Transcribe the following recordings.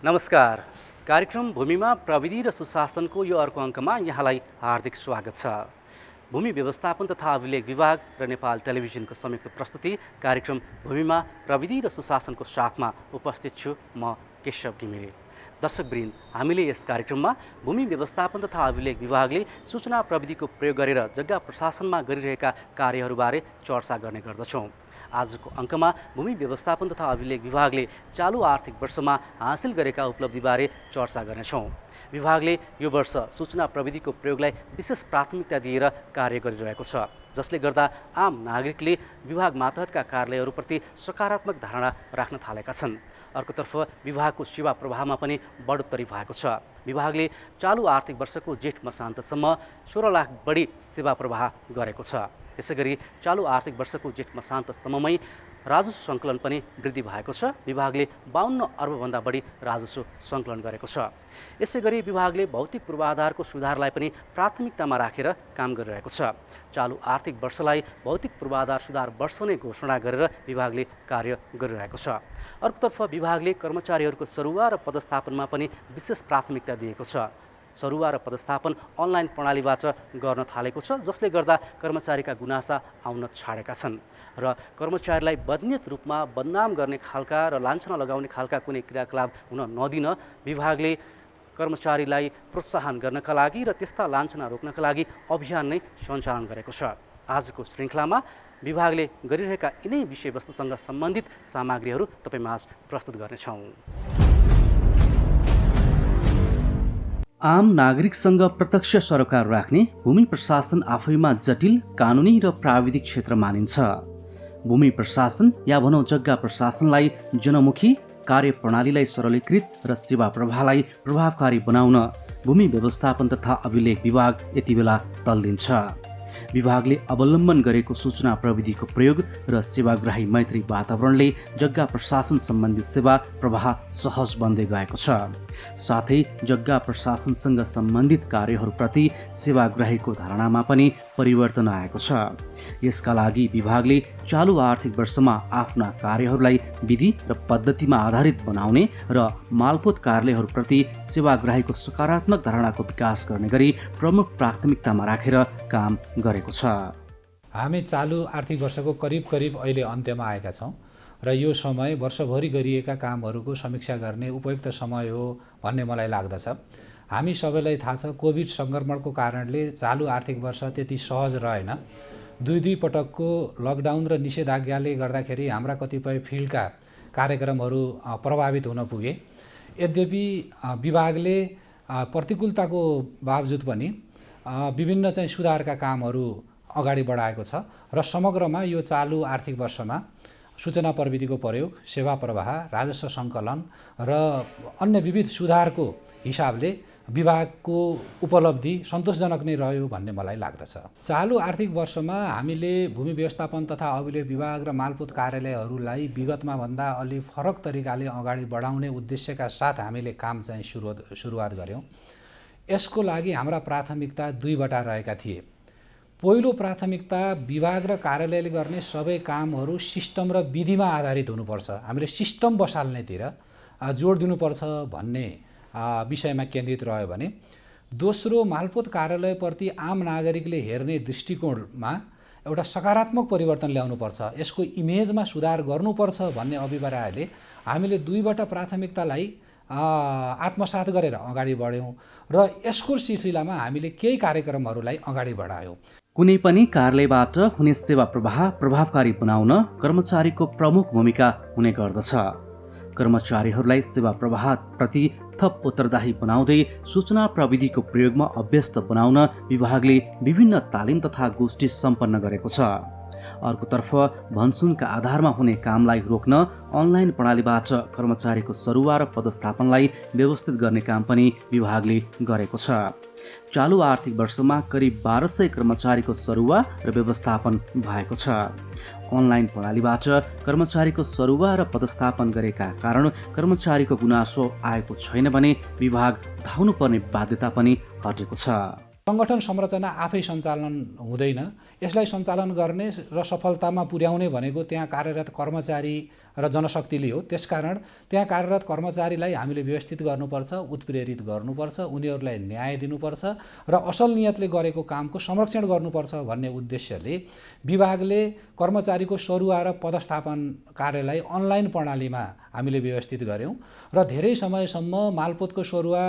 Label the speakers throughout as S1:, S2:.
S1: नमस्कार। कार्यक्रम भूमिमा प्रविधि र सुशासनको यो अर्को अङ्कमा यहाँलाई हार्दिक स्वागत छ। भूमि व्यवस्थापन तथा अभिलेख विभाग र नेपाल टेलिभिजनको संयुक्त प्रस्तुति कार्यक्रम भूमिमा प्रविधि र सुशासनको साथमा उपस्थित छु म केशव घिमिरे। दर्शकवृन्द, हामीले यस कार्यक्रममा भूमि व्यवस्थापन तथा अभिलेख विभागले सूचना प्रविधिको प्रयोग गरेर जग्गा प्रशासनमा गरिरहेका कार्यहरूबारे चर्चा गर्ने गर्दछौँ। आजको अङ्कमा भूमि व्यवस्थापन तथा अभिलेख विभागले चालु आर्थिक वर्षमा हासिल गरेका उपलब्धिबारे चर्चा गर्नेछौँ। विभागले यो वर्ष सूचना प्रविधिको प्रयोगलाई विशेष प्राथमिकता दिएर कार्य गरिरहेको छ, जसले गर्दा आम नागरिकले विभाग मातहतका कार्यालयहरूप्रति सकारात्मक धारणा राख्न थालेका छन्। अर्कोतर्फ विभागको सेवा प्रवाहमा पनि बढोत्तरी भएको छ। विभागले चालु आर्थिक वर्षको जेठ मसान्तसम्म 16 लाख बढी सेवा प्रवाह गरेको छ। यसैगरी चालु आर्थिक वर्षको जेठ मसान्तसम्ममै राजस्व सङ्कलन पनि वृद्धि भएको छ। विभागले 52 अर्बभन्दा बढी राजस्व सङ्कलन गरेको छ। यसैगरी विभागले भौतिक पूर्वाधारको सुधारलाई पनि प्राथमिकतामा राखेर काम गरिरहेको छ। चालु आर्थिक वर्षलाई भौतिक पूर्वाधार सुधार वर्ष नै घोषणा गरेर विभागले कार्य गरिरहेको छ। अर्कोतर्फ विभागले कर्मचारीहरूको सरुवा र पदस्थापनमा पनि विशेष प्राथमिकता दिएको छ। सरुवा र पदस्थापन अनलाइन प्रणालीबाट गर्न थालेको छ, जसले गर्दा कर्मचारीका गुनासा आउन छाडेका छन् र कर्मचारीलाई बदनियत रूपमा बदनाम गर्ने खालका र लाञ्छना लगाउने खालका कुनै क्रियाकलाप हुन नदिन विभागले कर्मचारीलाई प्रोत्साहन गर्नका लागि र त्यस्ता लाञ्छना रोक्नका लागि अभियान नै सञ्चालन गरेको छ। आजको श्रृङ्खलामा विभागले गरिरहेका यिनै विषयवस्तुसँग सम्बन्धित सामग्रीहरू तपाईमाझ प्रस्तुत गर्नेछौँ। आम नागरिकसँग प्रत्यक्ष सरोकार राख्ने भूमि प्रशासन आफैमा जटिल कानुनी र प्राविधिक क्षेत्र मानिन्छ। भूमि प्रशासन या भनौँ जग्गा प्रशासनलाई जनमुखी कार्यप्रणालीलाई सरलीकृत र सेवा प्रवाहलाई प्रभावकारी बनाउन भूमि व्यवस्थापन तथा अभिलेख विभाग यति बेला तल्लिन्छ। विभागले अवलम्बन गरेको सूचना प्रविधिको प्रयोग र सेवाग्राही मैत्री वातावरणले जग्गा प्रशासन सम्बन्धी सेवा प्रवाह सहज बन्दै गएको छ। साथै जग्गा प्रशासनसँग सम्बन्धित कार्यहरूप्रति सेवाग्राहीको धारणामा पनि परिवर्तन आएको छ। यसका लागि विभागले चालु आर्थिक वर्षमा आफ्ना कार्यहरूलाई विधि र पद्धतिमा आधारित बनाउने र मालपोत कार्यालयहरूप्रति सेवाग्राहीको सकारात्मक धारणाको विकास गर्ने गरी प्रमुख प्राथमिकतामा राखेर काम गरेको छ।
S2: हामी चालु आर्थिक वर्षको करिब अहिले अन्त्यमा आएका छौँ र यो समय वर्षभरि गरिएका कामहरूको समीक्षा गर्ने उपयुक्त समय हो भन्ने मलाई लाग्दछ। हामी सबैलाई थाहा छ, कोभिड सङ्क्रमणको कारणले चालु आर्थिक वर्ष त्यति सहज रहेन। दुई पटकको लकडाउन र निषेधाज्ञाले गर्दाखेरि हाम्रा कतिपय फिल्डका कार्यक्रमहरू प्रभावित हुन पुगे। यद्यपि विभागले प्रतिकूलताको बावजुद पनि विभिन्न सुधारका कामहरू अगाडि बढाएको छ र समग्रमा यो चालु आर्थिक वर्षमा सूचना प्रविधिको प्रयोग, सेवा प्रवाह, राजस्व सङ्कलन र अन्य विविध सुधारको हिसाबले विभागको उपलब्धि सन्तोषजनक नै रह्यो भन्ने मलाई लाग्दछ। चालु आर्थिक वर्षमा हामीले भूमि व्यवस्थापन तथा अभिलेख विभाग र मालपोत कार्यालयहरूलाई विगतमा भन्दा अलि फरक तरिकाले अगाडि बढाउने उद्देश्यका साथ हामीले काम सुरुवात गऱ्यौँ। यसको लागि हाम्रा प्राथमिकता दुईवटा रहेका थिए। पहिलो प्राथमिकता विभाग र कार्यालयले गर्ने सबै कामहरू सिस्टम र विधिमा आधारित हुनुपर्छ, हामीले सिस्टम बसाल्नेतिर जोड दिनुपर्छ भन्ने विषयमा केन्द्रित रह्यो भने, दोस्रो मालपोत कार्यालयप्रति आम नागरिकले हेर्ने दृष्टिकोणमा एउटा सकारात्मक परिवर्तन ल्याउनुपर्छ, यसको इमेजमा सुधार गर्नुपर्छ भन्ने अभिप्रायले हामीले दुईवटा प्राथमिकतालाई आत्मसात गरेर अगाडि बढ्यौँ र यसको सिलसिलामा हामीले केही कार्यक्रमहरूलाई अगाडि बढायौँ।
S1: कुनै पनि कार्यालयबाट हुने सेवा प्रवाह प्रभावकारी बनाउन कर्मचारीको प्रमुख भूमिका हुने गर्दछ। कर्मचारीहरूलाई सेवा प्रवाह प्रति थप उत्तरदायी बनाउँदै सूचना प्रविधिको प्रयोगमा अभ्यस्त बनाउन विभागले विभिन्न तालिम तथा गोष्ठी सम्पन्न गरेको छ। अर्कोतर्फ भनसुनका आधारमा हुने कामलाई रोक्न अनलाइन प्रणालीबाट कर्मचारीको सरुवा र पदस्थापनलाई व्यवस्थित गर्ने काम पनि विभागले गरेको छ। चालु आर्थिक वर्षमा करिब 1200 कर्मचारीको सरुवा र व्यवस्थापन भएको छ। अनलाइन प्रणालीबाट कर्मचारीको सरुवा र पदस्थापन गरेका कारण कर्मचारीको गुनासो आएको छैन भने विभाग धाउनुपर्ने बाध्यता पनि हटेको छ।
S2: सङ्गठन संरचना आफै सञ्चालन हुँदैन। यसलाई सञ्चालन गर्ने र सफलतामा पुर्याउने भनेको त्यहाँ कार्यरत कर्मचारी र जनशक्तिले हो। त्यसकारण त्यहाँ कार्यरत कर्मचारीलाई हामीले व्यवस्थित गर्नुपर्छ, उत्प्रेरित गर्नुपर्छ, उनीहरूलाई न्याय दिनुपर्छ र असल नियतले गरेको कामको संरक्षण गर्नुपर्छ भन्ने उद्देश्यले विभागले कर्मचारीको सरुवा र पदस्थापन कार्यलाई अनलाइन प्रणालीमा हामीले व्यवस्थित गऱ्यौँ र धेरै समयसम्म मालपोतको सरुवा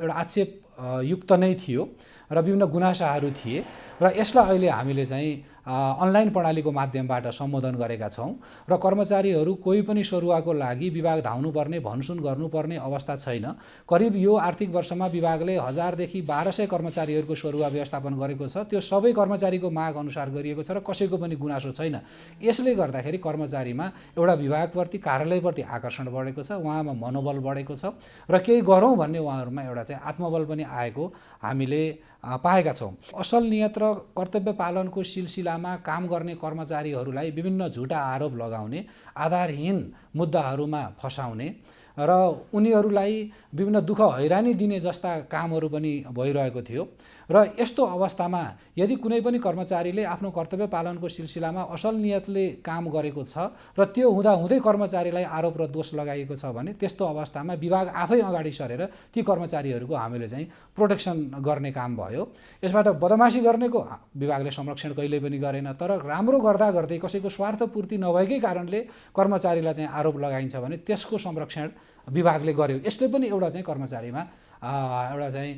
S2: एउटा आक्षेप युक्त नै थियो र विभिन्न गुनासाहरू थिए र यसलाई अहिले हामीले चाहिँ अनलाइन प्रणालीको माध्यमबाट सम्बोधन गरेका छौँ र कर्मचारीहरू कोही पनि सरुवाको लागि विभाग धाउनुपर्ने भनसुन गर्नुपर्ने अवस्था छैन। करिब यो आर्थिक वर्षमा विभागले 1000 देखि 1200 कर्मचारीहरूको सरुवा व्यवस्थापन गरेको छ। त्यो सबै कर्मचारीको माग अनुसार गरिएको छ र कसैको पनि गुनासो छैन। यसले गर्दाखेरि कर्मचारीमा एउटा विभागप्रति कार्यालयप्रति आकर्षण बढेको छ, उहाँमा मनोबल बढेको छ र केही गरौँ भन्ने उहाँहरूमा एउटा चाहिँ आत्मबल पनि आएको हामीले पाएका छौँ। असल नियत र कर्तव्य पालनको सिलसिलामा काम गर्ने कर्मचारीहरूलाई विभिन्न झुटा आरोप लगाउने, आधारहीन मुद्दाहरूमा फसाउने र उनीहरूलाई विभिन्न दुःख हैरानी दिने जस्ता कामहरू पनि भइरहेको थियो र यस्तो अवस्थामा यदि कुनै पनि कर्मचारीले आफ्नो कर्तव्य पालनको सिलसिलामा असल नियतले काम गरेको छ र त्यो हुँदाहुँदै कर्मचारीलाई आरोप र दोष लगाइएको छ भने त्यस्तो अवस्थामा विभाग आफै अगाडि सरेर ती कर्मचारीहरूको हामीले चाहिँ प्रोटेक्सन गर्ने काम भयो। यसबाट बदमासी गर्नेको विभागले संरक्षण कहिल्यै पनि गरेन, तर राम्रो गर्दा गर्दै कसैको स्वार्थपूर्ति नभएकै कारणले कर्मचारीलाई चाहिँ आरोप लगाइन्छ भने त्यसको संरक्षण विभागले गर्यो। यसले पनि एउटा चाहिँ कर्मचारीमा एउटा चाहिँ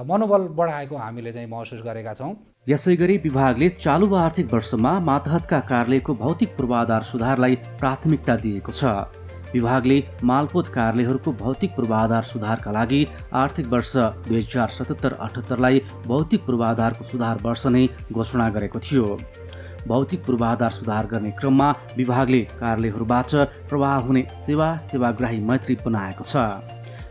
S2: मनोबल बढाएको हामीले चाहिँ महसुस गरेका छौँ।
S1: यसैगरी विभागले चालु आर्थिक वर्षमा मातहतका कार्यालयको भौतिक पूर्वाधार सुधारलाई प्राथमिकता दिएको छ। विभागले मालपोत कार्यालयहरूको भौतिक पूर्वाधार सुधारका लागि आर्थिक वर्ष 2077-78लाई भौतिक पूर्वाधारको सुधार वर्ष नै घोषणा गरेको थियो। भौतिक पूर्वाधार सुधार गर्ने क्रममा विभागले कार्यालयहरूबाट प्रवाह हुने सेवाग्राही मैत्री बनाएको छ,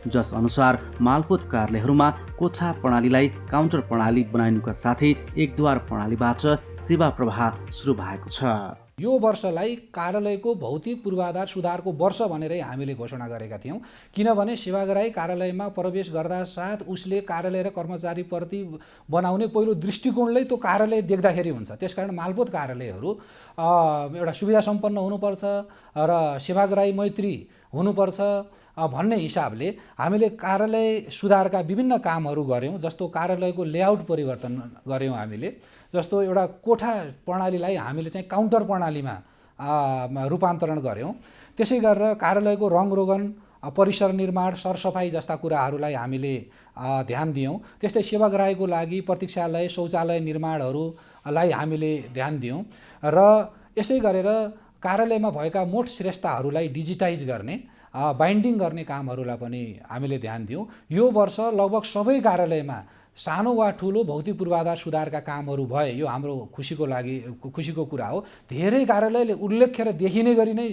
S1: जस अनुसार मालपोत कार्यालयहरूमा कोठा प्रणालीलाई काउन्टर प्रणाली बनाइनुका साथै एकद्वार प्रणालीबाट सेवा प्रवाह सुरु भएको छ।
S2: यो वर्षलाई कार्यालयको भौतिक पूर्वाधार सुधारको वर्ष भनेरै हामीले घोषणा गरेका थियौँ, किनभने सेवाग्राही कार्यालयमा प्रवेश गर्दा साथ उसले कार्यालय र कर्मचारीप्रति बनाउने पहिलो दृष्टिकोणलाई त्यो कार्यालय देख्दाखेरि हुन्छ। त्यसकारण मालपोत कार्यालयहरू एउटा सुविधा सम्पन्न हुनुपर्छ र सेवाग्राही मैत्री हुनुपर्छ भन्ने हिसाबले हामीले कार्यालय सुधारका विभिन्न कामहरू गऱ्यौँ। जस्तो कार्यालयको लेआउट परिवर्तन गऱ्यौँ हामीले, जस्तो एउटा कोठा प्रणालीलाई हामीले चाहिँ काउन्टर प्रणालीमा रूपान्तरण गऱ्यौँ। त्यसै गरेर कार्यालयको रङरोगन, परिसर निर्माण, सरसफाइ जस्ता कुराहरूलाई हामीले ध्यान दियौँ। त्यस्तै सेवाग्राहीको लागि प्रतीक्षालय, शौचालय निर्माणहरूलाई हामीले ध्यान दियौँ र यसै गरेर कार्यालयमा भएका मोठ श्रेष्ठताहरूलाई डिजिटाइज गर्ने, बाइन्डिङ गर्ने कामहरूलाई पनि हामीले ध्यान दियौँ। यो वर्ष लगभग सबै कार्यालयमा सानो वा ठुलो भौतिक पूर्वाधार सुधारका कामहरू भए। यो हाम्रो खुसीको कुरा हो। धेरै कार्यालयले उल्लेख्य र देखिने गरी नै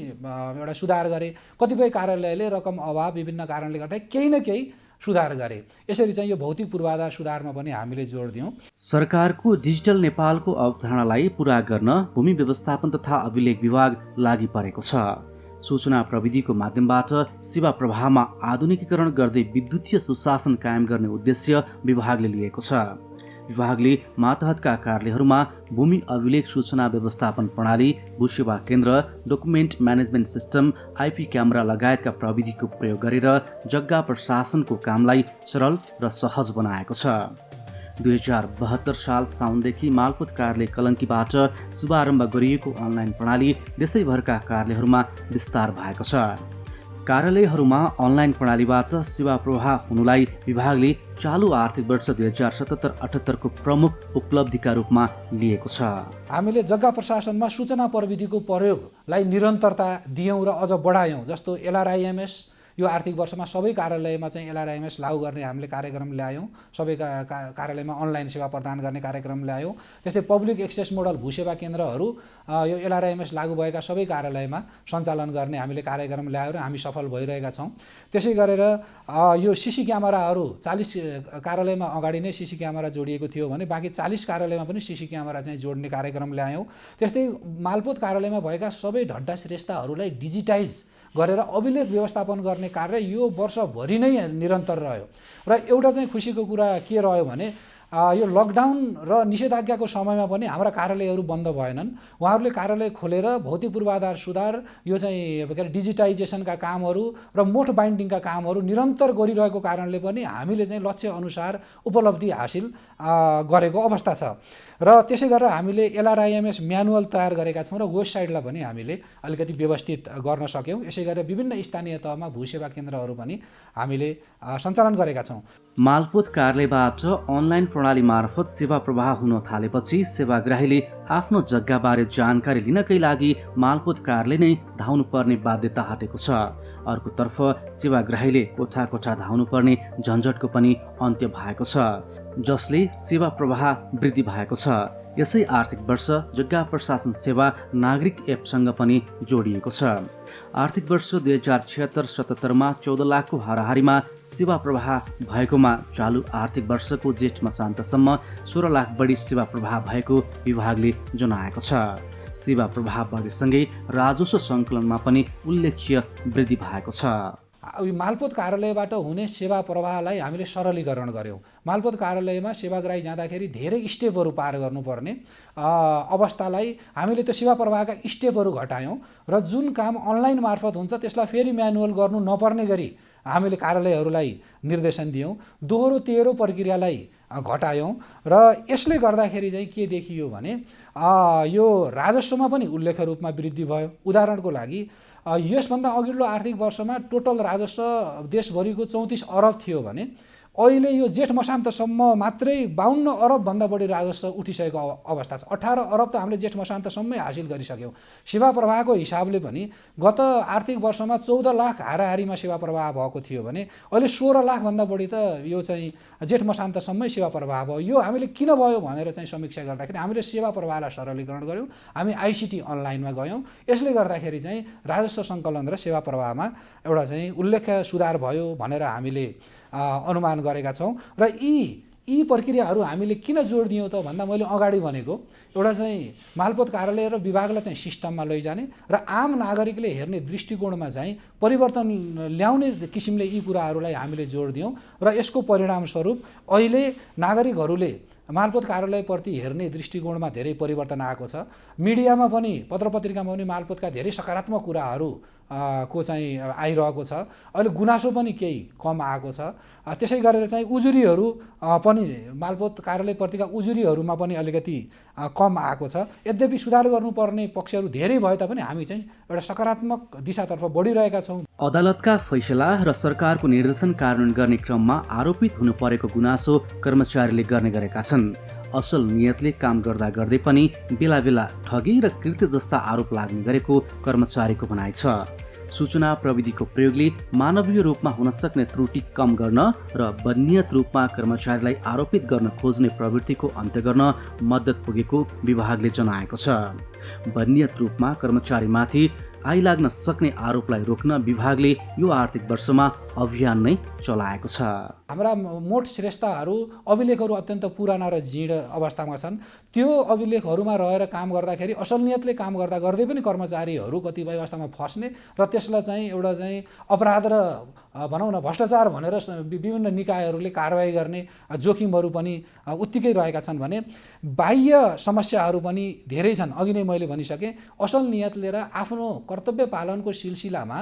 S2: एउटा सुधार गरे। कतिपय कार्यालयले रकम अभाव विभिन्न कारणले गर्दा केही न केही सुधार गरे। यसरी चाहिँ यो भौतिक पूर्वाधार सुधारमा पनि हामीले जोड दियौँ।
S1: सरकारको डिजिटल नेपालको अवधारणालाई पुरा गर्न भूमि व्यवस्थापन तथा अभिलेख विभाग लागि परेको छ। सूचना प्रविधिको माध्यमबाट सेवा प्रवाहमा आधुनिकीकरण गर्दै विद्युतीय सुशासन कायम गर्ने उद्देश्य विभागले लिएको छ। विभागले मातहतका कार्यालयहरूमा भूमि अभिलेख सूचना व्यवस्थापन प्रणाली, भूसेवा केन्द्र, document management system, IP camera लगायतका प्रविधिको प्रयोग गरेर जग्गा प्रशासनको कामलाई सरल र सहज बनाएको छ। 2072 साल साउनदेखि मालपोत कार्यालय कलङ्कीबाट शुभारम्भ गरिएको अनलाइन प्रणाली देशैभरका कार्यालयहरूमा विस्तार भएको छ। कार्यालयहरूमा अनलाइन प्रणालीबाट सेवा प्रवाह हुनुलाई विभागले चालु आर्थिक वर्ष 2077-78 को प्रमुख उपलब्धिका रूपमा लिएको छ।
S2: हामीले जग्गा प्रशासनमा सूचना प्रविधिको प्रयोगलाई निरन्तरता दियौँ र अझ बढायौँ। जस्तो एलआरआइएमएस यो आर्थिक वर्षमा सबै कार्यालयमा चाहिँ एलआरआइएमएस लागू गर्ने हामीले कार्यक्रम ल्यायौँ। सबै कार्यालयमा अनलाइन सेवा प्रदान गर्ने कार्यक्रम ल्यायौँ। त्यस्तै पब्लिक एक्सेस मोडल भूसेवा केन्द्रहरू यो एलआरआइएमएस लागू भएका सबै कार्यालयमा सञ्चालन गर्ने हामीले कार्यक्रम ल्यायौँ र हामी सफल भइरहेका छौँ। त्यसै गरेर यो सीसी क्यामेराहरू 40 कार्यालयमा अगाडि नै सीसी क्यामेरा जोडिएको थियो भने बाँकी 40 कार्यालयमा पनि सीसी क्यामेरा चाहिँ जोड्ने कार्यक्रम ल्यायौँ। त्यस्तै मालपोत कार्यालयमा भएका सबै ढड्डा श्रेष्ठताहरूलाई डिजिटाइज गरेर अभिलेख व्यवस्थापन गर्ने कार्य यो वर्षभरि नै निरन्तर रह्यो। र एउटा चाहिँ खुसीको कुरा के रह्यो भने यो लकडाउन र निषेधाज्ञाको समयमा पनि हाम्रा कार्यालयहरू बन्द भएनन्। उहाँहरूले कार्यालय खोलेर भौतिक पूर्वाधार सुधार, यो चाहिँ के अरे डिजिटाइजेसनका कामहरू र मोठ बाइन्डिङका कामहरू निरन्तर गरिरहेको कारणले पनि हामीले चाहिँ लक्ष्य अनुसार उपलब्धि हासिल गरेको अवस्था छ। र त्यसै गरेर हामीले LRIMS म्यानुअल तयार गरेका छौँ र वेबसाइटलाई पनि हामीले अलिकति व्यवस्थित गर्न सक्यौँ। यसै गरेर विभिन्न स्थानीय तहमा भूसेवा केन्द्रहरू पनि हामीले सञ्चालन गरेका छौँ।
S1: मालपोत कार्यालयबाट अनलाइन प्रणाली मार्फत सेवा प्रवाह हुन थालेपछि सेवाग्राहीले आफ्नो जग्गाबारे जानकारी लिनकै लागि मालपोत कार्यालय नै धाउनुपर्ने बाध्यता हटेको छ। अर्कोतर्फ सेवाग्राहीले कोठा कोठा धाउनुपर्ने झन्झटको पनि अन्त्य भएको छ, जसले सेवा प्रवाह वृद्धि भएको छ। यसै आर्थिक वर्ष जग्गा प्रशासन सेवा नागरिक एपसँग पनि जोडिएको छ। आर्थिक वर्ष 2076-77मा 14 लाखको हाराहारीमा सेवा प्रवाह भएकोमा चालु आर्थिक वर्षको जेठ मसान्तसम्म 16 लाख बढी सेवा प्रवाह भएको विभागले जनाएको छ। सेवा प्रवाह बढेसँगै राजस्व सङ्कलनमा पनि उल्लेख्य वृद्धि भएको छ।
S2: मालपोत कार्यालयबाट हुने सेवा प्रवाहलाई हामीले सरलीकरण गऱ्यौँ। मालपोत कार्यालयमा सेवाग्राही जाँदाखेरि धेरै स्टेपहरू पार गर्नुपर्ने अवस्थालाई हामीले त्यो सेवा प्रवाहका स्टेपहरू घटायौँ र जुन काम अनलाइन मार्फत हुन्छ त्यसलाई फेरि म्यानुअल गर्नु नपर्ने गरी हामीले कार्यालयहरूलाई निर्देशन दियौँ। दोहोरो तेह्रो प्रक्रियालाई घटायौँ र यसले गर्दाखेरि चाहिँ के देखियो भने यो राजस्वमा पनि उल्लेख्य रूपमा वृद्धि भयो। उदाहरणको लागि यसभन्दा अघिल्लो आर्थिक वर्षमा टोटल राजस्व देशभरिको 34 अरब थियो भने अहिले यो जेठ मसान्तसम्म मात्रै 52 अरबभन्दा बढी राजस्व उठिसकेको अवस्था छ। 18 अरब त हामीले जेठ मसान्तसम्मै हासिल गरिसक्यौँ। सेवा प्रवाहको हिसाबले पनि गत आर्थिक वर्षमा 14 लाख हाराहारीमा सेवा प्रवाह भएको थियो भने अहिले 16 लाखभन्दा बढी त यो चाहिँ जेठ मसान्तसम्मै सेवा प्रवाह भयो। यो हामीले किन भयो भनेर चाहिँ समीक्षा गर्दाखेरि हामीले सेवा प्रवाहलाई सरलीकरण गऱ्यौँ। हामी ICT अनलाइनमा गयौँ। यसले गर्दाखेरि चाहिँ राजस्व सङ्कलन र सेवा प्रवाहमा एउटा चाहिँ उल्लेख्य सुधार भयो भनेर हामीले अनुमान गरेका छौँ। र यी प्रक्रियाहरू हामीले किन जोड दियौँ त भन्दा मैले अगाडि भनेको एउटा चाहिँ मालपोत कार्यालय र विभागलाई चाहिँ सिस्टममा लैजाने र आम नागरिकले हेर्ने दृष्टिकोणमा चाहिँ परिवर्तन ल्याउने किसिमले यी कुराहरूलाई हामीले जोड दियौँ र यसको परिणामस्वरूप अहिले नागरिकहरूले मालपोत कार्यालयप्रति हेर्ने दृष्टिकोणमा धेरै परिवर्तन आएको छ। मिडियामा पनि पत्रपत्रिकामा पनि मालपोतका धेरै सकारात्मक कुराहरू को चाहिँ आइरहेको छ। अहिले गुनासो पनि केही कम आएको छ। त्यसै गरेर चाहिँ उजुरीहरू पनि मालपोत कार्यालयप्रतिका उजुरीहरूमा पनि अलिकति कम आएको छ। यद्यपि सुधार गर्नुपर्ने पक्षहरू धेरै भए तापनि हामी चाहिँ एउटा सकारात्मक दिशातर्फ बढिरहेका छौँ।
S1: अदालतका फैसला र सरकारको निर्देशन कार्यान्वयन गर्ने क्रममा आरोपित हुनु परेको गुनासो कर्मचारीले गर्ने गरेका छन्। असल नियतले काम गर्दा गर्दै पनि बेला बेला ठगी र कृत्य जस्ता आरोप लाग्ने गरेको कर्मचारीको भनाइ छ। सूचना प्रविधिको प्रयोगले मानवीय रूपमा हुन सक्ने त्रुटि कम गर्न र बदनियत रूपमा कर्मचारीलाई आरोपित गर्न खोज्ने प्रवृत्तिको अन्त्य गर्न मद्दत पुगेको विभागले जनाएको छ। बदनियत रूपमा कर्मचारीमाथि आइलाग्न सक्ने आरोपलाई रोक्न विभागले यो आर्थिक वर्षमा अभियान नै चलाएको छ।
S2: हाम्रा मोठ श्रेष्ठहरू अभिलेखहरू अत्यन्त पुराना र जीर्ण अवस्थामा छन्। त्यो अभिलेखहरूमा रहेर काम गर्दाखेरि असल नियतले काम गर्दा गर्दै पनि कर्मचारीहरू कतिपय अवस्थामा फस्ने र त्यसलाई चाहिँ एउटा चाहिँ अपराध र भनौँ न भ्रष्टाचार भनेर विभिन्न निकायहरूले कारवाही गर्ने जोखिमहरू पनि उत्तिकै रहेका छन् भने बाह्य समस्याहरू पनि धेरै छन्। अघि नै मैले भनिसकेँ, असल नियत लिएर आफ्नो कर्तव्य पालनको सिलसिलामा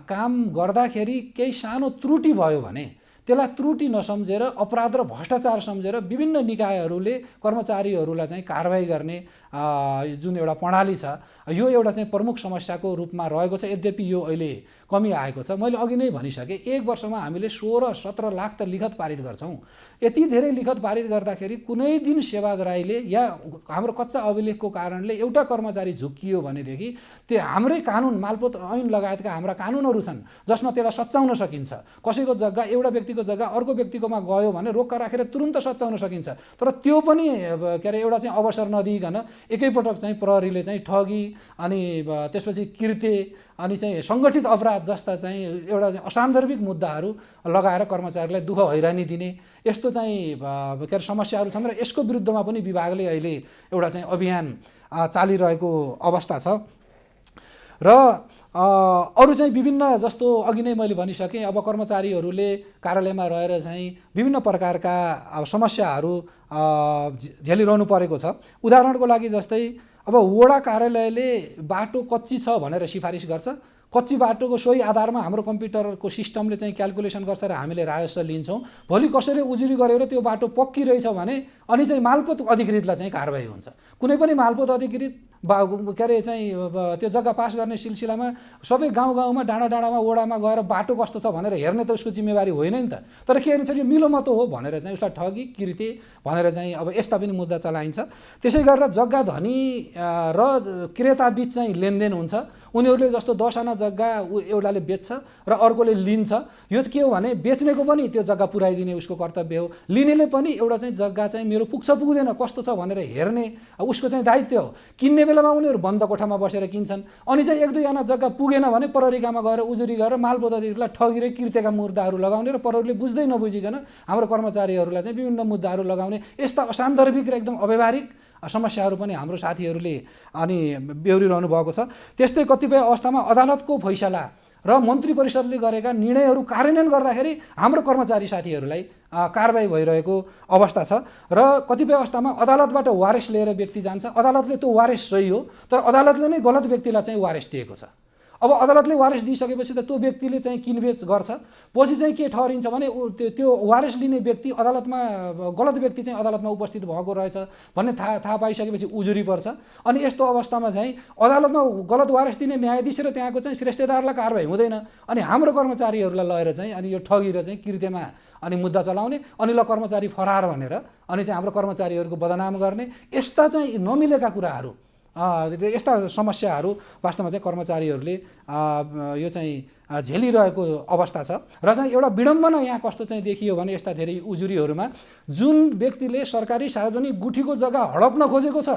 S2: काम गर्दाखेरि केही सानो त्रुटि भयो भने त्यसलाई त्रुटि नसम्झेर अपराध र भ्रष्टाचार सम्झेर विभिन्न निकायहरूले कर्मचारीहरूलाई चाहिँ कारवाही गर्ने जुन एउटा प्रणाली छ, यो एउटा चाहिँ प्रमुख समस्याको रूपमा रहेको छ। यद्यपि यो अहिले कमी आएको छ। मैले अघि नै भनिसकेँ, एक वर्षमा हामीले 16-17 लाख त लिखत पारित गर्छौँ। यति धेरै लिखत पारित गर्दाखेरि कुनै दिन सेवाग्राहीले या हाम्रो कच्चा अभिलेखको कारणले एउटा कर्मचारी झुक्कियो भनेदेखि त्यो हाम्रै कानुन मालपोत ऐन लगायतका हाम्रा कानुनहरू छन् जसमा त्यसलाई सच्याउन सकिन्छ। कसैको जग्गा एउटा व्यक्तिको जग्गा अर्को व्यक्तिकोमा गयो भने रोक्का राखेर तुरुन्त सच्याउन सकिन्छ। तर त्यो पनि के अरे एउटा चाहिँ अवसर नदिइकन एकैपटक चाहिँ प्रहरीले चाहिँ ठगी अनि त्यसपछि कृत्य अनि चाहिँ सङ्गठित अपराध जस्ता चाहिँ एउटा असान्दर्भिक मुद्दाहरू लगाएर कर्मचारीलाई दुःख हैरानी दिने यस्तो चाहिँ के अरे समस्याहरू छन् र यसको विरुद्धमा पनि विभागले अहिले एउटा चाहिँ अभियान चालिरहेको अवस्था छ। र अरू चाहिँ विभिन्न जस्तो अघि नै मैले भनिसकेँ, अब कर्मचारीहरूले कार्यालयमा रहेर चाहिँ विभिन्न प्रकारका समस्याहरू झेलिरहनु परेको छ। उदाहरणको लागि जस्तै अब वडा कार्यालयले बाटो कच्ची छ भनेर सिफारिस गर्छ। कच्ची बाटोको सोही आधारमा हाम्रो कम्प्युटरको सिस्टमले चाहिँ क्यालकुलेसन गर्छ र हामीले राजस्व लिन्छौँ। भोलि कसैले उजुरी गरेर त्यो बाटो पक्की रहेछ भने अनि चाहिँ मालपोत अधिकृतलाई चाहिँ कारबाही हुन्छ। कुनै पनि मालपोत अधिकृत के अरे चाहिँ त्यो जग्गा पास गर्ने सिलसिलामा सबै गाउँ गाउँमा डाँडा डाँडामा वडामा गएर बाटो कस्तो छ भनेर हेर्ने त उसको जिम्मेवारी होइन नि त। तर के भन्छ यो मिलोमतो हो भनेर चाहिँ उसलाई ठगी किर्ते भनेर चाहिँ अब यस्ता पनि मुद्दा चलाइन्छ। त्यसै गरेर जग्गा धनी र क्रेताबीच चाहिँ लेनदेन हुन्छ। उनीहरूले जस्तो 10 आना जग्गा एउटाले बेच्छ र अर्कोले लिन्छ। यो के हो भने बेच्नेको पनि त्यो जग्गा पुऱ्याइदिने उसको कर्तव्य हो। लिनेले पनि एउटा चाहिँ जग्गा चाहिँ मेरो पुग्छ पुग्दैन कस्तो छ भनेर हेर्ने उसको चाहिँ दायित्व हो। किन्ने बेलामा उनीहरू बन्द कोठामा बसेर किन्छन्। अनि चाहिँ 1-2 आना जग्गा पुगेन भने प्रहरीकामा गएर उजुरी गरेर मालपोत अधिकृतलाई ठगेर किर्तेका मुद्दाहरू लगाउने र प्रहरीले बुझ्दै नबुझिकन हाम्रो कर्मचारीहरूलाई चाहिँ विभिन्न मुद्दाहरू लगाउने यस्ता असान्दर्भिक र एकदम अव्यावहारिक समस्याहरू पनि हाम्रो साथीहरूले अनि बेहोरिरहनु भएको छ। त्यस्तै कतिपय अवस्थामा अदालतको फैसला र मन्त्री परिषदले गरेका निर्णयहरू कार्यान्वयन गर्दाखेरि हाम्रो कर्मचारी साथीहरूलाई कारबाही भइरहेको अवस्था छ। र कतिपय अवस्थामा अदालतबाट वारेस लिएर व्यक्ति जान्छ। अदालतले त्यो वारेस सही हो, तर अदालतले नै गलत व्यक्तिलाई चाहिँ वारेस दिएको छ। अब अदालतले वारेस दिइसकेपछि त त्यो व्यक्तिले चाहिँ किनबेच गर्छ। पछि चाहिँ के ठहरिन्छ भने त्यो वारेस लिने व्यक्ति अदालतमा गलत व्यक्ति चाहिँ अदालतमा उपस्थित भएको रहेछ भन्ने थाहा पाइसकेपछि उजुरी पर्छ। अनि यस्तो अवस्थामा चाहिँ अदालतमा गलत वारेस दिने न्यायाधीश र त्यहाँको चाहिँ श्रेष्ठदारलाई कारबाही हुँदैन। अनि हाम्रो कर्मचारीहरूलाई लगेर चाहिँ अनि यो ठगी र चाहिँ किर्तेमा अनि मुद्दा चलाउने अनि ल कर्मचारी फरार भनेर अनि चाहिँ हाम्रो कर्मचारीहरूको बदनाम गर्ने यस्ता चाहिँ नमिलेका कुराहरू यस्ता समस्याहरू वास्तवमा चाहिँ कर्मचारीहरूले यो चाहिँ झेलिरहेको अवस्था छ। र चाहिँ एउटा विडम्बना यहाँ कस्तो चाहिँ देखियो भने यस्ता धेरै उजुरीहरूमा जुन व्यक्तिले सरकारी सार्वजनिक गुठीको जग्गा हडप्न खोजेको छ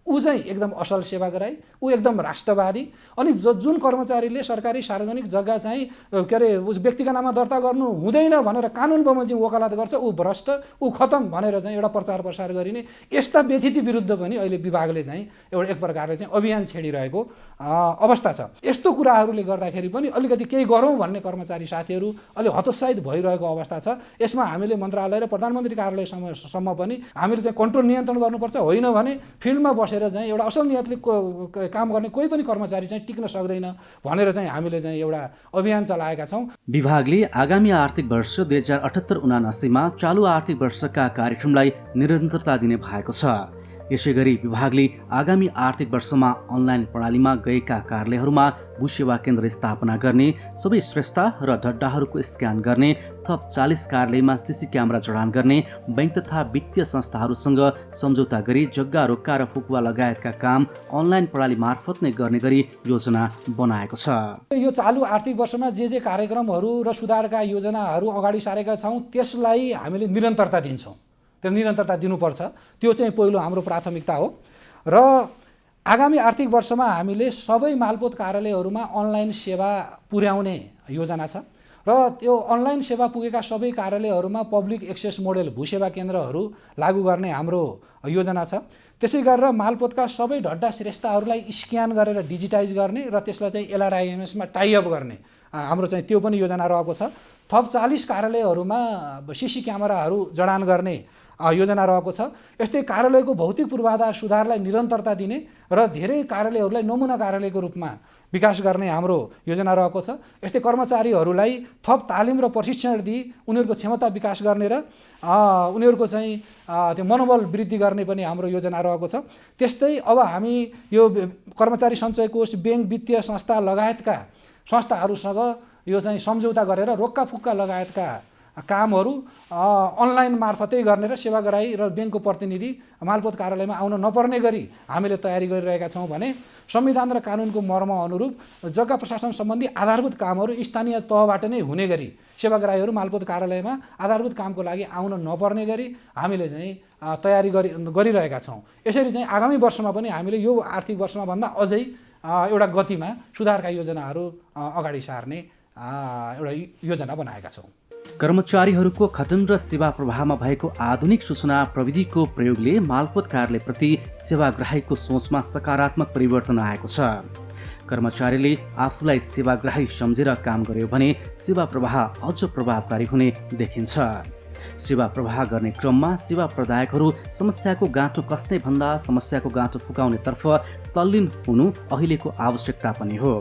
S2: ऊ चाहिँ एकदम असल सेवा गराई, ऊ एकदम राष्ट्रवादी। अनि जुन कर्मचारीले सरकारी सार्वजनिक जग्गा चाहिँ के अरे उस व्यक्तिका नाममा दर्ता गर्नु हुँदैन भनेर कानुन बमोजिम वकालत गर्छ ऊ भ्रष्ट, ऊ खतम भनेर चाहिँ एउटा प्रचार प्रसार गरिने यस्ता व्यथिति विरुद्ध पनि अहिले विभागले चाहिँ एउटा एक प्रकारले चाहिँ अभियान छेडिरहेको अवस्था छ। यस्तो कुराहरूले गर्दाखेरि पनि अलिकति केही गरौँ भन्ने कर्मचारी साथीहरू अलि हतोत्साहित भइरहेको अवस्था छ। यसमा हामीले मन्त्रालय र प्रधानमन्त्री कार्यालयसम्म पनि हामीले चाहिँ कन्ट्रोल नियन्त्रण गर्नुपर्छ। होइन भने फिल्डमा बसेर चाहिँ एउटा असल नियतले काम गर्ने कोही पनि कर्मचारी चाहिँ टिक्न सक्दैन भनेर चाहिँ हामीले चाहिँ एउटा अभियान चलाएका छौँ।
S1: विभागले आगामी आर्थिक वर्ष 2078-79 मा चालु आर्थिक वर्षका कार्यक्रमलाई निरन्तरता दिने भएको छ। यसैगरी विभागले आगामी आर्थिक वर्षमा अनलाइन प्रणालीमा गएका कार्यालयहरूमा भूसेवा केन्द्र स्थापना गर्ने, सबै श्रेष्ठ र ढड्डाहरूको स्क्यान गर्ने, थप 40 कार्यालयमा सीसी क्यामेरा जडान गर्ने, बैंक तथा वित्तीय संस्थाहरूसँग सम्झौता गरी जग्गा रोक्का र फुकुवा लगायतका काम अनलाइन प्रणाली मार्फत नै गर्ने गरी योजना बनाएको छ।
S2: यो चालु आर्थिक वर्षमा जे कार्यक्रमहरू र सुधारका योजनाहरू अगाडि सारेका छौँ त्यसलाई हामीले निरन्तरता दिन्छौँ। त्यो निरन्तरता दिनुपर्छ, त्यो चाहिँ पहिलो हाम्रो प्राथमिकता हो। र आगामी आर्थिक वर्षमा हामीले सबै मालपोत कार्यालयहरूमा अनलाइन सेवा पुर्याउने योजना छ। र त्यो अनलाइन सेवा पुगेका सबै कार्यालयहरूमा पब्लिक एक्सेस मोडेल भूसेवा केन्द्रहरू लागू गर्ने हाम्रो योजना छ। त्यसै गरेर मालपोतका सबै ढड्डा श्रेष्ठहरूलाई स्क्यान गरेर डिजिटाइज गर्ने र त्यसलाई चाहिँ LRIMS-मा टाइअप गर्ने हाम्रो चाहिँ त्यो पनि योजना रहेको छ। थप 40 कार्यालयहरूमा सीसी क्यामेराहरू जडान गर्ने योजना रहेको छ। यस्तै कार्यालयको भौतिक पूर्वाधार सुधारलाई निरन्तरता दिने र धेरै कार्यालयहरूलाई नमुना कार्यालयको रूपमा विकास गर्ने हाम्रो योजना रहेको छ। यस्तै कर्मचारीहरूलाई थप तालिम र प्रशिक्षण दिई उनीहरूको क्षमता विकास गर्ने र उनीहरूको चाहिँ त्यो मनोबल वृद्धि गर्ने पनि हाम्रो योजना रहेको छ। त्यस्तै अब हामी यो कर्मचारी सञ्चय कोष, बैंक, वित्तीय संस्था लगायतका संस्थाहरूसँग यो चाहिँ सम्झौता गरेर रोक्का फुक्का लगायतका कामहरू अनलाइन मार्फतै गर्ने र सेवा गराई र ब्याङ्कको प्रतिनिधि मालपोत कार्यालयमा आउन नपर्ने गरी हामीले तयारी गरिरहेका छौँ भने संविधान र कानुनको मर्म अनुरूप जग्गा प्रशासन सम्बन्धी आधारभूत कामहरू स्थानीय तहबाट नै हुने गरी सेवाग्राहीहरू मालपोत कार्यालयमा आधारभूत कामको लागि आउन नपर्ने गरी हामीले चाहिँ तयारी गरिरहेका छौँ। यसरी चाहिँ आगामी वर्षमा पनि हामीले यो आर्थिक वर्षमा भन्दा अझै एउटा गतिमा सुधारका योजनाहरू अगाडि सार्ने एउटा योजना बनाएका छौँ।
S1: कर्मचारीहरूको खटन र सेवा प्रवाहमा भएको आधुनिक सूचना प्रविधिको प्रयोगले मालपोत कार्यालयप्रति सेवाग्राहीको सोचमा सकारात्मक परिवर्तन आएको छ। कर्मचारीले आफूलाई सेवाग्राही सम्झेर काम गर्यो भने सेवा प्रवाह अझ प्रभावकारी हुने देखिन्छ। सेवा प्रवाह गर्ने क्रममा सेवा प्रदायकहरू समस्याको गाँठो कस्ने भन्दा समस्याको गाँठो फुकाउनेतर्फ तल्लीन हुनु अहिलेको आवश्यकता पनि हो।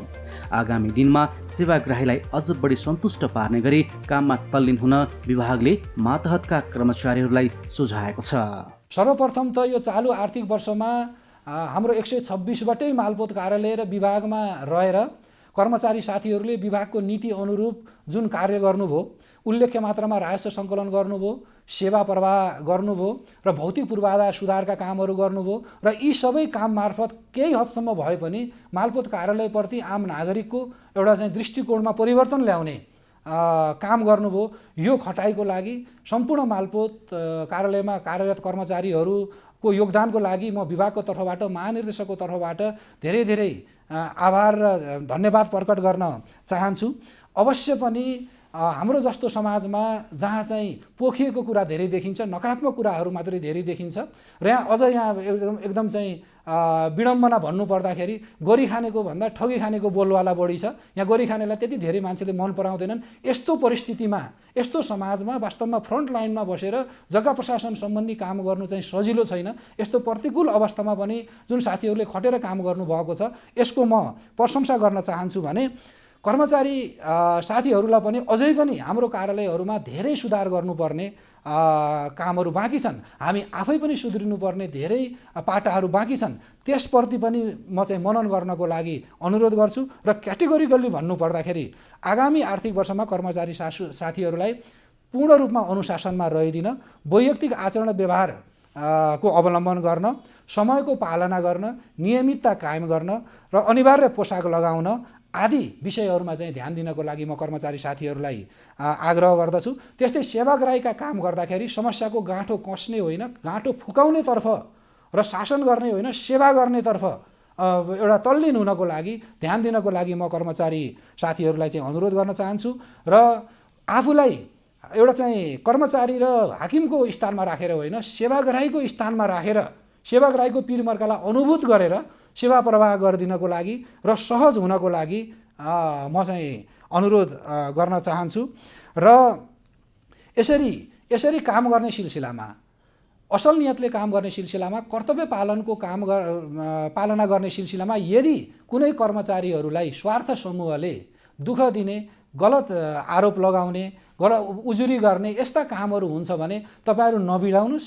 S1: आगामी दिनमा सेवाग्राहीलाई अझ बढी सन्तुष्ट पार्ने गरी काममा तल्लीन हुन विभागले मातहतका कर्मचारीहरूलाई सुझाएको छ।
S2: सर्वप्रथम त यो चालु आर्थिक वर्षमा हाम्रो 126वटै मालपोत कार्यालय र विभागमा रहेर कर्मचारी साथीहरूले विभागको नीति अनुरूप जुन कार्य गर्नुभयो, उल्लेख्य मात्रामा राजस्व सङ्कलन गर्नुभयो, सेवा प्रवाह गर्नुभयो र भौतिक पूर्वाधार सुधारका कामहरू गर्नुभयो र यी सबै काम मार्फत केही हदसम्म भए पनि मालपोत कार्यालयप्रति आम नागरिकको एउटा चाहिँ दृष्टिकोणमा परिवर्तन ल्याउने काम गर्नुभयो। यो खटाइको लागि सम्पूर्ण मालपोत कार्यालयमा कार्यरत कर्मचारीहरूको योगदानको लागि म विभागको तर्फबाट महानिर्देशकको तर्फबाट धेरै धेरै आभार र धन्यवाद प्रकट गर्न चाहन्छु। अवश्य पनि हाम्रो जस्तो समाजमा जहाँ चाहिँ पोखिएको कुरा धेरै देखिन्छ, नकारात्मक कुराहरू मात्रै धेरै देखिन्छ र यहाँ एकदम चाहिँ विडम्बना भन्नु पर्दाखेरि गोरी खानेको भन्दा ठगी खानेको बोलवाला बढी छ। यहाँ गोरी खानेलाई त्यति धेरै मान्छेले मन पराउँदैनन्। यस्तो परिस्थितिमा, यस्तो समाजमा वास्तवमा फ्रन्ट लाइनमा बसेर जग्गा प्रशासन सम्बन्धी काम गर्नु चाहिँ सजिलो छैन। यस्तो प्रतिकूल अवस्थामा पनि जुन साथीहरूले खटेर काम गर्नुभएको छ, यसको म प्रशंसा गर्न चाहन्छु भने कर्मचारी साथीहरूलाई पनि अझै पनि हाम्रो कार्यालयहरूमा धेरै सुधार गर्नुपर्ने कामहरू बाँकी छन्। हामी आफै पनि सुध्रिनुपर्ने धेरै पाटाहरू बाँकी छन्। त्यसप्रति पनि म चाहिँ मनन गर्नको लागि अनुरोध गर्छु र क्याटेगोरिकल्ली भन्नुपर्दाखेरि आगामी आर्थिक वर्षमा कर्मचारी साथीहरूलाई पूर्ण रूपमा अनुशासनमा रहिदिन, वैयक्तिक आचरण व्यवहार को अवलम्बन गर्न, समयको पालना गर्न, नियमितता कायम गर्न र अनिवार्य पोसाक लगाउन आदि विषयहरूमा चाहिँ ध्यान दिनको लागि म कर्मचारी साथीहरूलाई आग्रह गर्दछु। त्यस्तै सेवाग्राहीका काम गर्दाखेरि समस्याको गाँठो कस्ने होइन, गाँठो फुकाउनेतर्फ र शासन गर्ने होइन, सेवा गर्नेतर्फ एउटा तल्लीन हुनको लागि, ध्यान दिनको लागि म कर्मचारी साथीहरूलाई चाहिँ अनुरोध गर्न चाहन्छु र आफूलाई एउटा चाहिँ कर्मचारी र हाकिमको स्थानमा राखेर होइन, सेवाग्राहीको स्थानमा राखेर सेवाग्राहीको पीरमर्कालाई अनुभूत गरेर सेवा प्रवाह गरिदिनको लागि र सहज हुनको लागि म चाहिँ अनुरोध गर्न चाहन्छु। र यसरी काम गर्ने सिलसिलामा, असल नियतले काम गर्ने सिलसिलामा, कर्तव्य पालनको पालना गर्ने सिलसिलामा यदि कुनै कर्मचारीहरूलाई स्वार्थ समूहले दुःख दिने, गलत आरोप लगाउने, उजुरी गर्ने यस्ता कामहरू हुन्छ भने तपाईँहरू नबिडाउनुहोस्,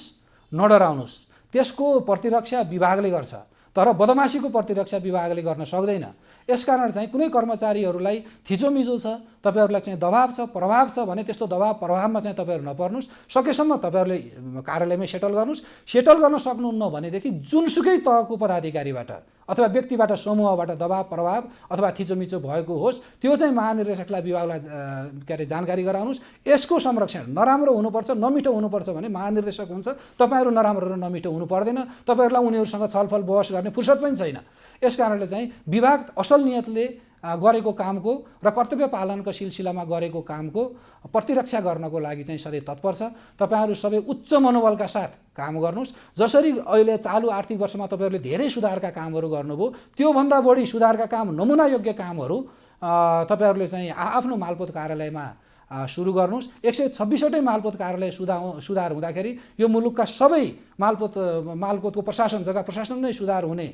S2: नडराउनुहोस्। त्यसको प्रतिरक्षा विभागले गर्छ, तर बदमाशीको प्रतिरक्षा विभागले गर्न सक्दैन। यसकारण चाहिँ कुनै कर्मचारीहरूलाई थिचोमिचो छ, तपाईँहरूलाई चाहिँ दबाब छ, प्रभाव छ भने त्यस्तो दबाब प्रभावमा चाहिँ तपाईँहरू नपर्नुहोस्। सकेसम्म तपाईँहरूले कार्यालयमै सेटल गर्नुहोस्। सेटल गर्न सक्नुहुन्न भनेदेखि जुनसुकै तहको पदाधिकारीबाट अथवा व्यक्तिबाट, समूहबाट दबाब प्रभाव अथवा थिचोमिचो भएको होस्, त्यो चाहिँ महानिर्देशकलाई विभागलाई जानकारी गराउनुहोस्। यसको संरक्षण नराम्रो हुनुपर्छ, नमिठो हुनुपर्छ भने महानिर्देशक हुन्छ। तपाईँहरू नराम्रो र नमिठो हुनु पर्दैन। तपाईँहरूलाई उनीहरूसँग छलफल बहस गर्ने फुर्सद पनि छैन। यसकारणले चाहिँ विभाग असल नियतले गरेको कामको र कर्तव्य पालनको सिलसिलामा गरेको कामको प्रतिरक्षा गर्नको लागि चाहिँ सधैँ तत्पर छ। तपाईँहरू सबै उच्च मनोबलका साथ काम गर्नुहोस्। जसरी अहिले चालु आर्थिक वर्षमा तपाईँहरूले धेरै सुधारका कामहरू गर्नुभयो, त्योभन्दा बढी सुधारका काम, नमुनायोग्य कामहरू तपाईँहरूले चाहिँ आफ्नो मालपोत कार्यालयमा सुरु गर्नुहोस्। 126वटै मालपोत कार्यालय सुधार हुँदाखेरि यो मुलुकका सबै मालपोतको प्रशासन, जग्गा प्रशासन नै सुधार हुने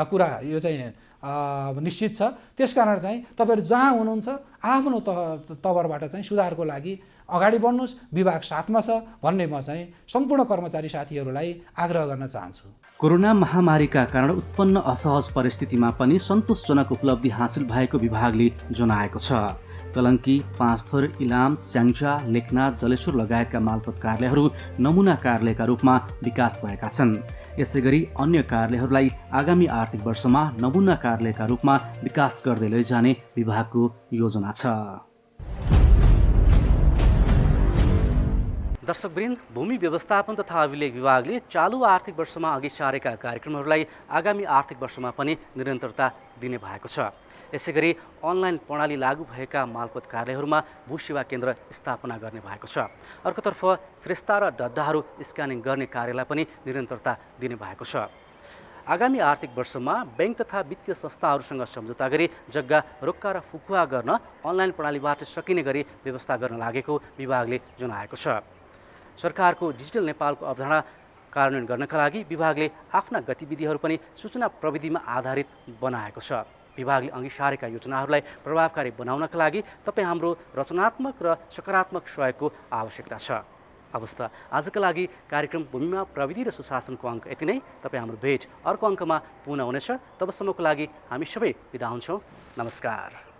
S2: कुरा यो चाहिँ निश्चित छ। त्यसकारण चाहिँ तपाईँहरू जहाँ हुनुहुन्छ आफ्नो तवरबाट चाहिँ सुधारको लागि अगाडि बढ्नुहोस्। विभाग साथमा छ भन्ने म चाहिँ सम्पूर्ण कर्मचारी साथीहरूलाई आग्रह गर्न चाहन्छु।
S1: कोरोना महामारीका कारण उत्पन्न असहज परिस्थितिमा पनि सन्तोषजनक उपलब्धि हासिल भएको विभागले जनाएको छ। कलङ्की, पाँचथर, इलाम, स्याङ्जा, लेखनाथ, जलेश्वर लगायतका मालपोत कार्यालयहरू नमुना कार्यालयका रूपमा विकास भएका छन्। यसैगरी अन्य कार्यालयहरूलाई आगामी आर्थिक वर्षमा नमुना कार्यालयका रूपमा विकास गर्दै लैजाने विभागको योजना छ। दर्शकवृन्द, भूमि व्यवस्थापन तथा अभिलेख विभागले चालु आर्थिक वर्षमा अघि सारेका कार्यक्रमहरूलाई आगामी आर्थिक वर्षमा पनि निरन्तरता दिने भएको छ। यसैगरी अनलाइन प्रणाली लागू भएका मालपोत कार्यालयहरूमा भूसेवा केन्द्र स्थापना गर्ने भएको छ। अर्कोतर्फ श्रेष्ठता र दद्दाहरू स्क्यानिङ गर्ने कार्यलाई पनि निरन्तरता दिने भएको छ। आगामी आर्थिक वर्षमा बैंक तथा वित्तीय संस्थाहरूसँग सम्झौता गरी जग्गा रोक्का र फुकुवा गर्न अनलाइन प्रणालीबाट सकिने गरी व्यवस्था गर्न लागेको विभागले जनाएको छ। सरकारको डिजिटल नेपालको अवधारणा कार्यान्वयन गर्नका लागि विभागले आफ्ना गतिविधिहरू पनि सूचना प्रविधिमा आधारित बनाएको छ। विभागले अघि सारेका योजनाहरूलाई प्रभावकारी बनाउनका लागि तपाईँ हाम्रो रचनात्मक र सकारात्मक सहयोगको आवश्यकता छ। हवस् त आजका लागि कार्यक्रम भूमिमा प्रविधि र सुशासनको अङ्क यति नै। तपाईँ हाम्रो भेट अर्को अङ्कमा पुनः हुनेछ। तबसम्मको लागि हामी सबै बिदा हुन्छौँ। नमस्कार।